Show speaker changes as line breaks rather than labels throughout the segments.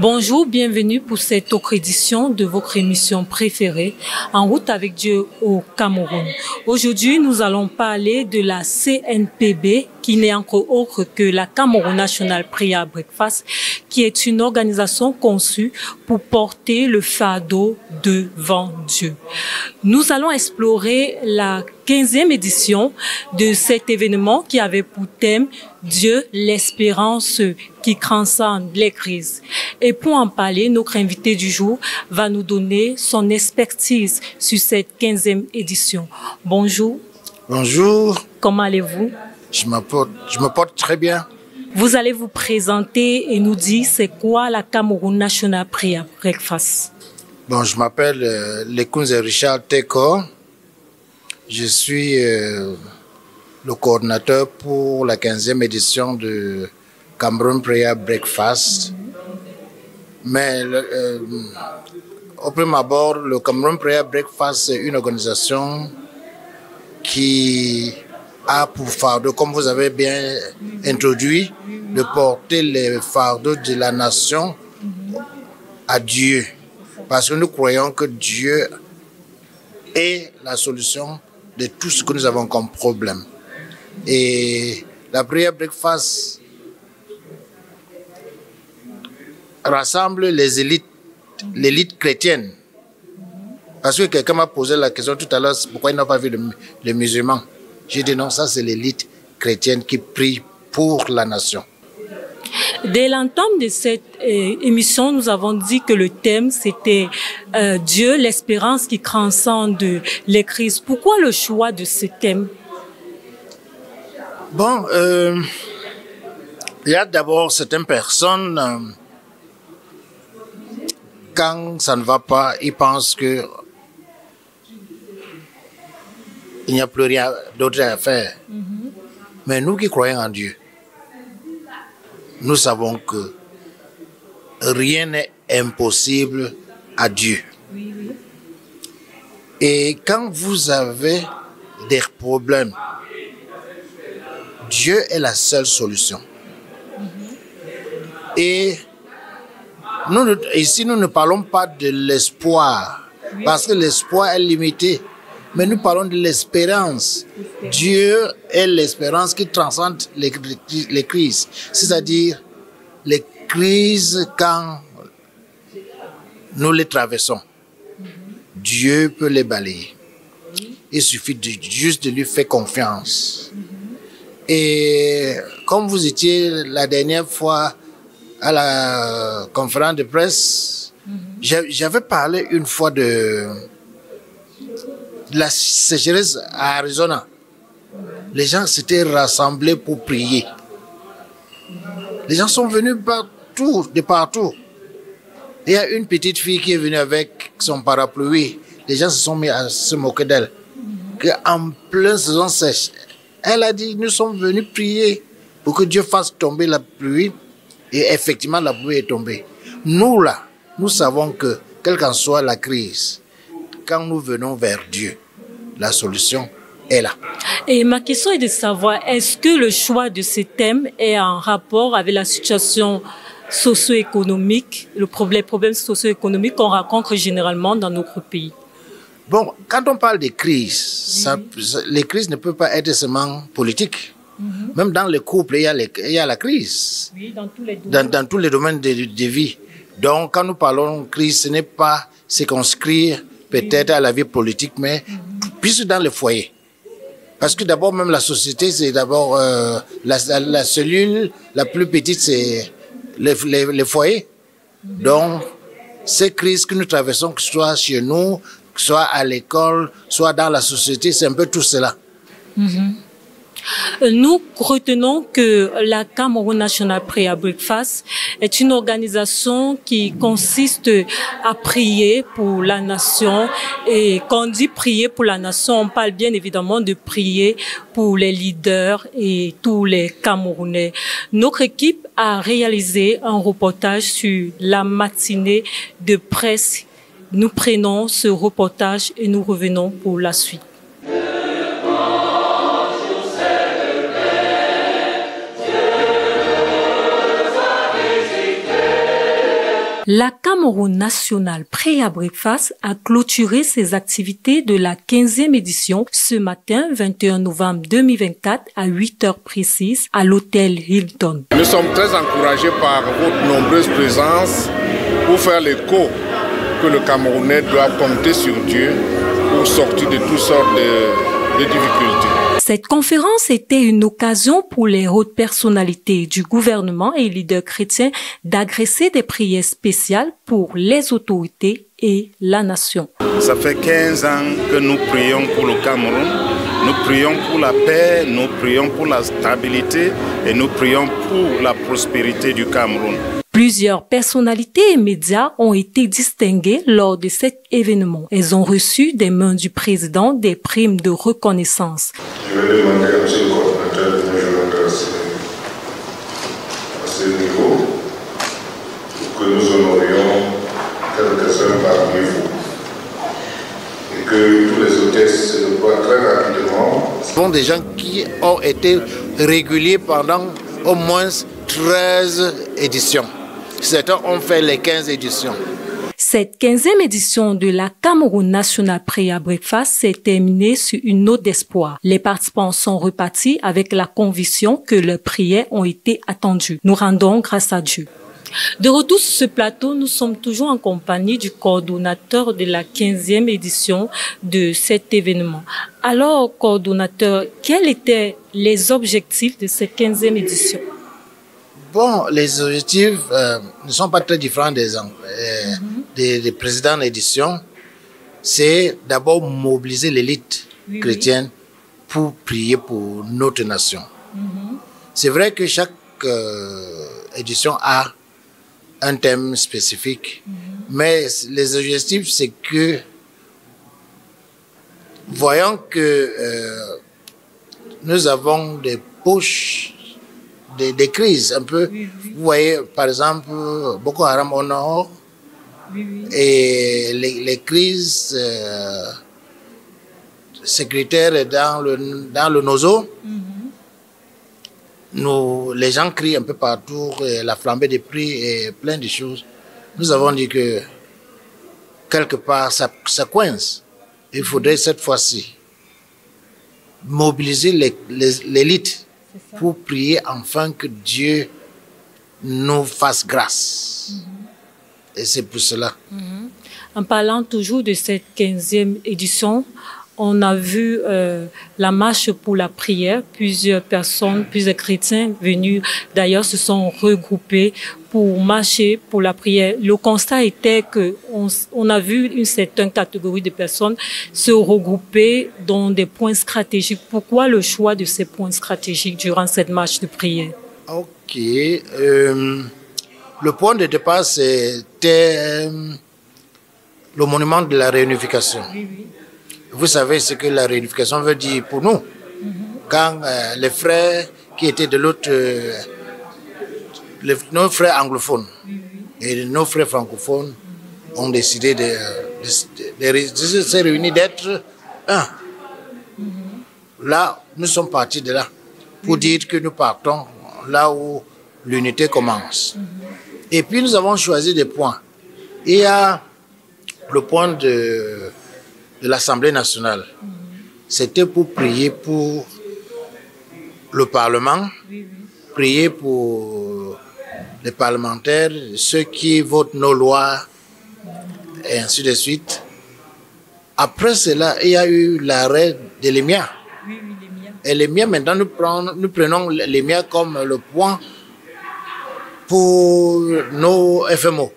Bonjour, bienvenue pour cette autre édition de votre émission préférée, En route avec Dieu au Cameroun. Aujourd'hui, nous allons parler de la CNPB, qui n'est encore autre que la Cameroun National Prayer Breakfast, qui est une organisation conçue pour porter le fardeau devant Dieu. Nous allons explorer la 15e édition de cet événement qui avait pour thème Dieu, l'espérance qui transcende les crises. Et pour en parler, notre invité du jour va nous donner son expertise sur cette 15e édition. Bonjour.
Bonjour.
Comment allez-vous?
Je me porte très bien.
Vous allez vous présenter et nous dire c'est quoi la Cameroun National Prayer Breakfast.
Bon, je m'appelle Lekunze Richard Teko. Je suis le coordinateur pour la 15e édition de Cameroun Prayer Breakfast. Mais au premier abord, le Cameroun Prayer Breakfast, c'est une organisation qui a pour fardeau, comme vous avez bien introduit, de porter les fardeaux de la nation à Dieu. Parce que nous croyons que Dieu est la solution de tout ce que nous avons comme problème. Et la Prayer Breakfast rassemble les élites, l'élite chrétienne. Parce que quelqu'un m'a posé la question tout à l'heure, pourquoi il n'a pas vu les musulmans. J'ai dit non, ça c'est l'élite chrétienne qui prie pour la nation.
Dès l'entame de cette émission, nous avons dit que le thème c'était Dieu, l'espérance qui transcende les crises. Pourquoi le choix de ce thème?
Bon, il y a d'abord certaines personnes, quand ça ne va pas, ils pensent que il n'y a plus rien d'autre à faire. Mais nous qui croyons en Dieu, nous savons que rien n'est impossible à Dieu. Et quand vous avez des problèmes, Dieu est la seule solution. Et nous, ici, nous ne parlons pas de l'espoir, parce que l'espoir est limité. Mais nous parlons de l'espérance. Dieu est l'espérance qui transcende les crises. C'est-à-dire les crises quand nous les traversons. Dieu peut les balayer. Il suffit juste de lui faire confiance. Et comme vous étiez la dernière fois à la conférence de presse, j'avais parlé une fois de la sécheresse à Arizona. Les gens s'étaient rassemblés pour prier. Les gens sont venus de partout. Il y a une petite fille qui est venue avec son parapluie. Les gens se sont mis à se moquer d'elle. En pleine saison sèche, elle a dit, nous sommes venus prier pour que Dieu fasse tomber la pluie. Et effectivement, la pluie est tombée. Nous, là, nous savons que, quelle qu'en soit la crise, quand nous venons vers Dieu, la solution est là.
Et ma question est de savoir, est-ce que le choix de ce thème est en rapport avec la situation socio-économique, les problèmes socio-économiques qu'on rencontre généralement dans notre pays?
Bon, quand on parle de crise, les crises ne peuvent pas être seulement politiques. Même dans les couples, il y a la crise. Oui, dans tous les domaines de vie. Donc, quand nous parlons de crise, ce n'est pas circonscrire peut-être à la vie politique, mais plus dans le foyer. Parce que d'abord, même la société, c'est d'abord la cellule la plus petite, c'est les foyers. Donc, ces crises que nous traversons, que ce soit chez nous, que ce soit à l'école, soit dans la société, c'est un peu tout cela.
Nous retenons que la Cameroun National Prayer Breakfast est une organisation qui consiste à prier pour la nation. Et quand on dit prier pour la nation, on parle bien évidemment de prier pour les leaders et tous les Camerounais. Notre équipe a réalisé un reportage sur la matinée de presse. Nous prenons ce reportage et nous revenons pour la suite. La Cameroun National Prayer Breakfast a clôturé ses activités de la 15e édition ce matin, 21 novembre 2024, à 8 heures précises, à l'hôtel Hilton.
Nous sommes très encouragés par votre nombreuse présence pour faire l'écho que le Camerounais doit compter sur Dieu pour sortir de toutes sortes de difficultés.
Cette conférence était une occasion pour les hautes personnalités du gouvernement et leaders chrétiens d'adresser des prières spéciales pour les autorités et la nation.
Ça fait 15 ans que nous prions pour le Cameroun, nous prions pour la paix, nous prions pour la stabilité et nous prions pour la prospérité du Cameroun.
Plusieurs personnalités et médias ont été distingués lors de cet événement. Elles ont reçu des mains du président des primes de reconnaissance.
Je vais demander à M. le coordinateur de nous joindre à ce niveau pour que nous honorions quelques-uns parmi vous et que tous les hôtesses se déploient très rapidement.
Ce sont des gens qui ont été réguliers pendant au moins 13 éditions. Certains ont fait les 15 éditions.
Cette 15e édition de la Cameroun National Prayer Breakfast s'est terminée sur une note d'espoir. Les participants sont repartis avec la conviction que leurs prières ont été attendues. Nous rendons grâce à Dieu. De retour sur ce plateau, nous sommes toujours en compagnie du coordonnateur de la 15e édition de cet événement. Alors, coordonnateur, quels étaient les objectifs de cette 15e édition?
Bon, les objectifs ne sont pas très différents des précédentes éditions. C'est d'abord mobiliser l'élite chrétienne pour prier pour notre nation. C'est vrai que chaque édition a un thème spécifique, mais les objectifs, c'est que, voyant que nous avons des poches, des crises un peu. Vous voyez, par exemple, Boko Haram au nord et les crises sécuritaires dans le Nozo. Les gens crient un peu partout, la flambée des prix et plein de choses. Nous avons dit que quelque part, ça coince. Il faudrait cette fois-ci mobiliser l'élite pour prier enfin que Dieu nous fasse grâce. Et c'est pour cela.
En parlant toujours de cette 15e édition, on a vu la marche pour la prière. Plusieurs personnes, plusieurs chrétiens venus d'ailleurs se sont regroupés pour marcher pour la prière. Le constat était que on a vu une certaine catégorie de personnes se regrouper dans des points stratégiques. Pourquoi le choix de ces points stratégiques durant cette marche de prière?
Ok. Le point de départ, c'était le monument de la réunification. Vous savez ce que la réunification veut dire pour nous. Quand les frères qui étaient de l'autre, nos frères anglophones et nos frères francophones ont décidé de se réunir, d'être un. Là, nous sommes partis de là pour dire que nous partons là où l'unité commence. Et puis nous avons choisi des points. Il y a le point de l'Assemblée nationale. C'était pour prier pour le Parlement, prier pour les parlementaires, ceux qui votent nos lois, et ainsi de suite. Après cela, il y a eu l'arrêt de l'EMIA. Et l'EMIA, maintenant, nous prenons l'EMIA comme le point pour nos FMO,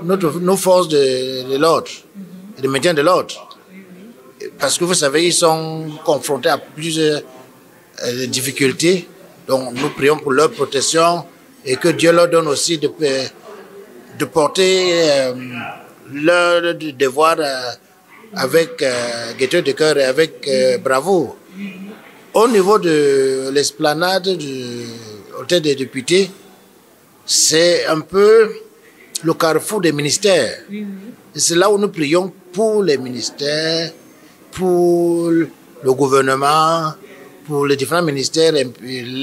nos forces de l'ordre, de maintien de l'ordre. Parce que vous savez, ils sont confrontés à plusieurs difficultés. Donc nous prions pour leur protection et que Dieu leur donne aussi de porter leur devoir avec gaieté de cœur et avec bravoure. Au niveau de l'esplanade du hôtel des députés, c'est un peu le carrefour des ministères. Et c'est là où nous prions pour les ministères, pour le gouvernement, pour les différents ministères et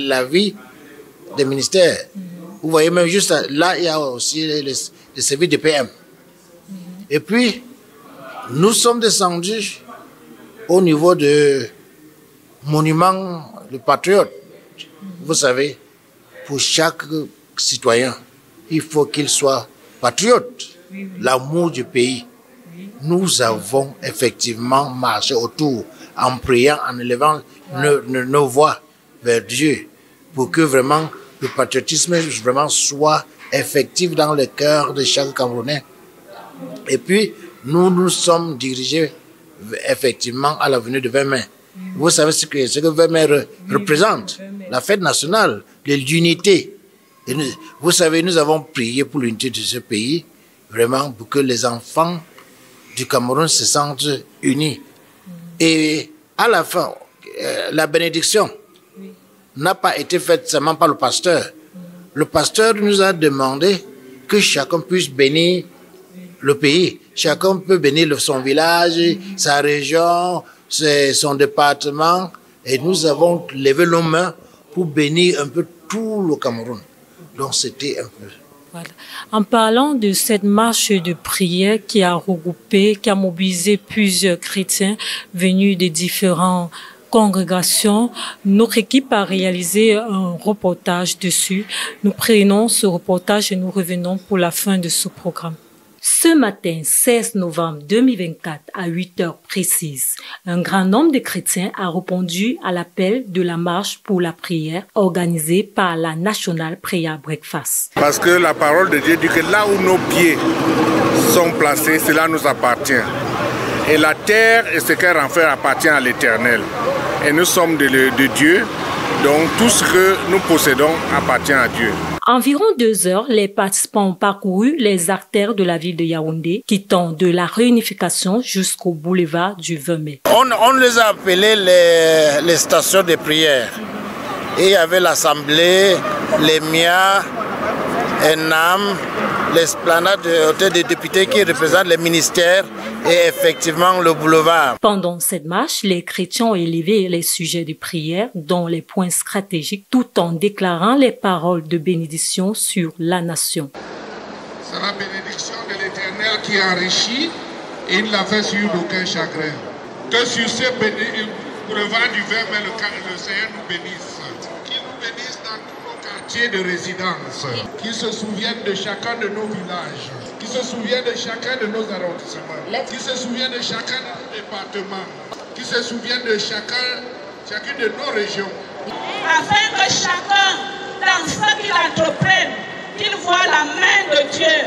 la vie des ministères. Vous voyez, même juste là, il y a aussi les services de PM. Et puis, nous sommes descendus au niveau de monument de patriote. Vous savez, pour chaque citoyen, il faut qu'il soit patriote, l'amour du pays. Nous avons effectivement marché autour en priant, en élevant nos voix vers Dieu pour que vraiment le patriotisme vraiment soit effectif dans le cœur de chaque Camerounais. Et puis, nous nous sommes dirigés effectivement à l'avenue de 20 mai. Vous savez ce que 20 mai représente, la fête nationale de l'unité. Et vous savez, nous avons prié pour l'unité de ce pays, vraiment pour que les enfants du Cameroun se sentent unis. Et à la fin, la bénédiction n'a pas été faite seulement par le pasteur. Le pasteur nous a demandé que chacun puisse bénir le pays. Chacun peut bénir son village, sa région, son département. Et nous avons levé nos mains pour bénir un peu tout le Cameroun. Donc c'était un peu...
Voilà. En parlant de cette marche de prière qui a regroupé, qui a mobilisé plusieurs chrétiens venus de différentes congrégations, notre équipe a réalisé un reportage dessus. Nous prenons ce reportage et nous revenons pour la fin de ce programme. Ce matin, 16 novembre 2024, à 8 heures précises, un grand nombre de chrétiens a répondu à l'appel de la marche pour la prière organisée par la National Prayer Breakfast.
Parce que la parole de Dieu dit que là où nos pieds sont placés, cela nous appartient. Et la terre et ce qu'elle renferme appartient à l'Éternel. Et nous sommes de Dieu, donc tout ce que nous possédons appartient à Dieu.
Environ 2 heures, les participants ont parcouru les artères de la ville de Yaoundé, quittant de la réunification jusqu'au boulevard du 20 mai.
On les a appelés les stations de prière. Et il y avait l'Assemblée, les MIA, ENAM, l'esplanade de hôtel des députés qui représentent les ministères et effectivement le boulevard.
Pendant cette marche, les chrétiens ont élevé les sujets de prière, dont les points stratégiques, tout en déclarant les paroles de bénédiction sur la nation.
C'est la bénédiction de l'Éternel qui enrichit et il ne la fait sur aucun chagrin. Que sur ce boulevard du 20 mai, le Seigneur nous bénisse. Qu'il nous bénisse dans tous nos quartiers de résidence. Qu'il se souvienne de chacun de nos villages. Qu'il se souvienne de chacun de nos arrondissements. Qu'il se souvienne de chacun de nos départements. Qu'il se souvienne de chacune de nos régions.
Afin que chacun, dans ce qu'il entreprenne, qu'il voit la main de Dieu.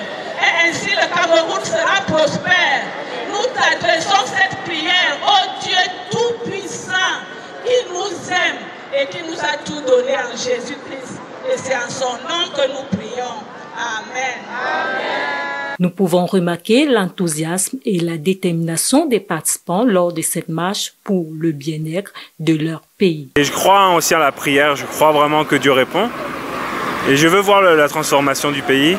Et ainsi le Cameroun sera prospère. Nous t'adressons cette prière, ô Dieu tout-puissant, qui nous aime et qui nous a tout donné en Jésus-Christ. Et c'est en son nom que nous prions. Amen. Amen.
Nous pouvons remarquer l'enthousiasme et la détermination des participants lors de cette marche pour le bien-être de leur pays.
Et je crois aussi à la prière, je crois vraiment que Dieu répond. Et je veux voir la transformation du pays,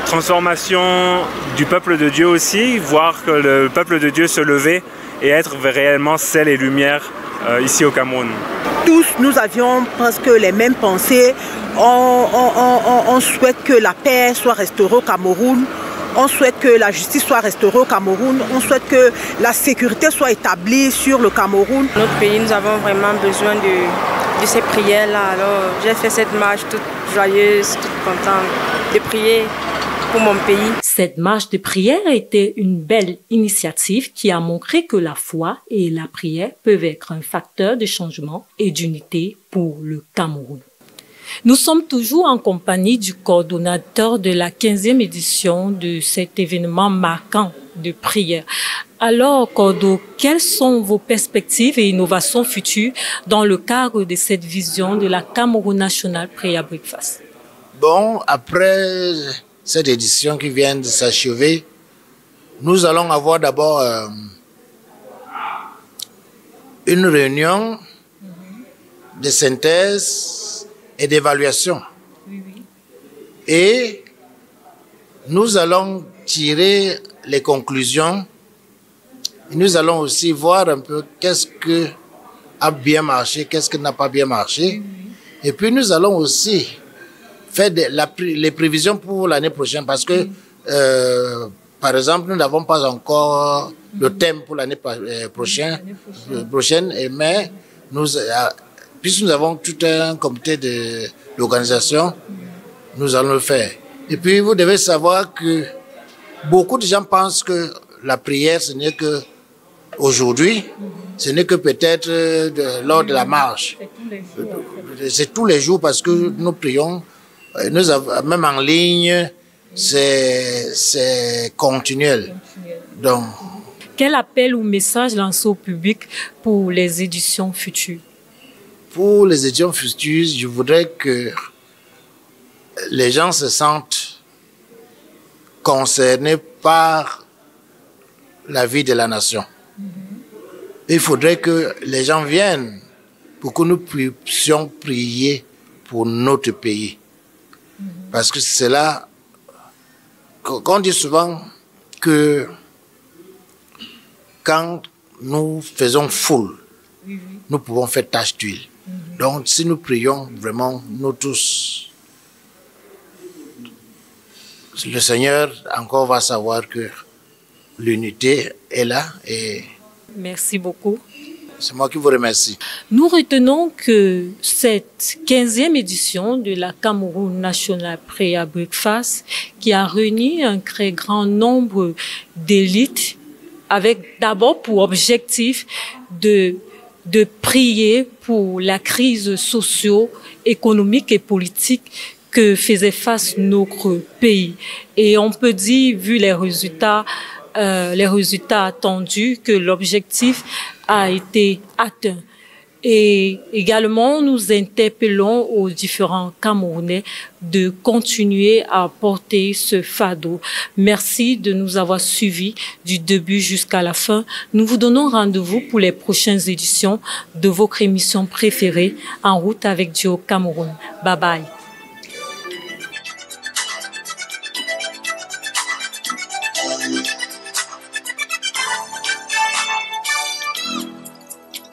transformation du peuple de Dieu aussi, voir que le peuple de Dieu se lever et être réellement sel et lumière ici au Cameroun.
Tous, nous avions presque les mêmes pensées. On souhaite que la paix soit restaurée au Cameroun. On souhaite que la justice soit restaurée au Cameroun. On souhaite que la sécurité soit établie sur le Cameroun.
Notre pays, nous avons vraiment besoin de ces prières-là. Alors, j'ai fait cette marche toute joyeuse, toute contente de prier pour mon pays.
Cette marche de prière a été une belle initiative qui a montré que la foi et la prière peuvent être un facteur de changement et d'unité pour le Cameroun. Nous sommes toujours en compagnie du coordonnateur de la 15e édition de cet événement marquant de prière. Alors, Cordo, quelles sont vos perspectives et innovations futures dans le cadre de cette vision de la Cameroun National Prayer Breakfast?
Bon, après cette édition qui vient de s'achever, nous allons avoir d'abord une réunion de synthèse et d'évaluation. Et nous allons tirer les conclusions. Et nous allons aussi voir un peu qu'est-ce qui a bien marché, qu'est-ce qui n'a pas bien marché. Et puis nous allons aussi faire les prévisions pour l'année prochaine parce que, par exemple, nous n'avons pas encore le thème pour l'année prochaine, mais puisque nous avons tout un comité d'organisation, nous allons le faire. Et puis, vous devez savoir que beaucoup de gens pensent que la prière, ce n'est que aujourd'hui, ce n'est que peut-être lors de la marche. C'est tous les jours parce que nous prions, même en ligne, c'est continuel. Donc,
quel appel ou message lancé au public pour les éditions futures?
Pour les éditions futures, je voudrais que les gens se sentent concernés par la vie de la nation. Il faudrait que les gens viennent pour que nous puissions prier pour notre pays. Parce que c'est là qu'on dit souvent que quand nous faisons foule, nous pouvons faire tache d'huile. Donc si nous prions vraiment, nous tous, le Seigneur encore va savoir que l'unité est là. Et
merci beaucoup.
C'est moi qui vous remercie.
Nous retenons que cette 15e édition de la Cameroun National Prayer Breakfast, qui a réuni un très grand nombre d'élites, avec d'abord pour objectif de prier pour la crise socio-économique et politique que faisait face notre pays. Et on peut dire, vu les résultats attendus, que l'objectif a été atteint. Et également, nous interpellons aux différents Camerounais de continuer à porter ce fardeau. Merci de nous avoir suivis du début jusqu'à la fin. Nous vous donnons rendez-vous pour les prochaines éditions de votre émission préférée, En route avec Dieu au Cameroun. Bye bye.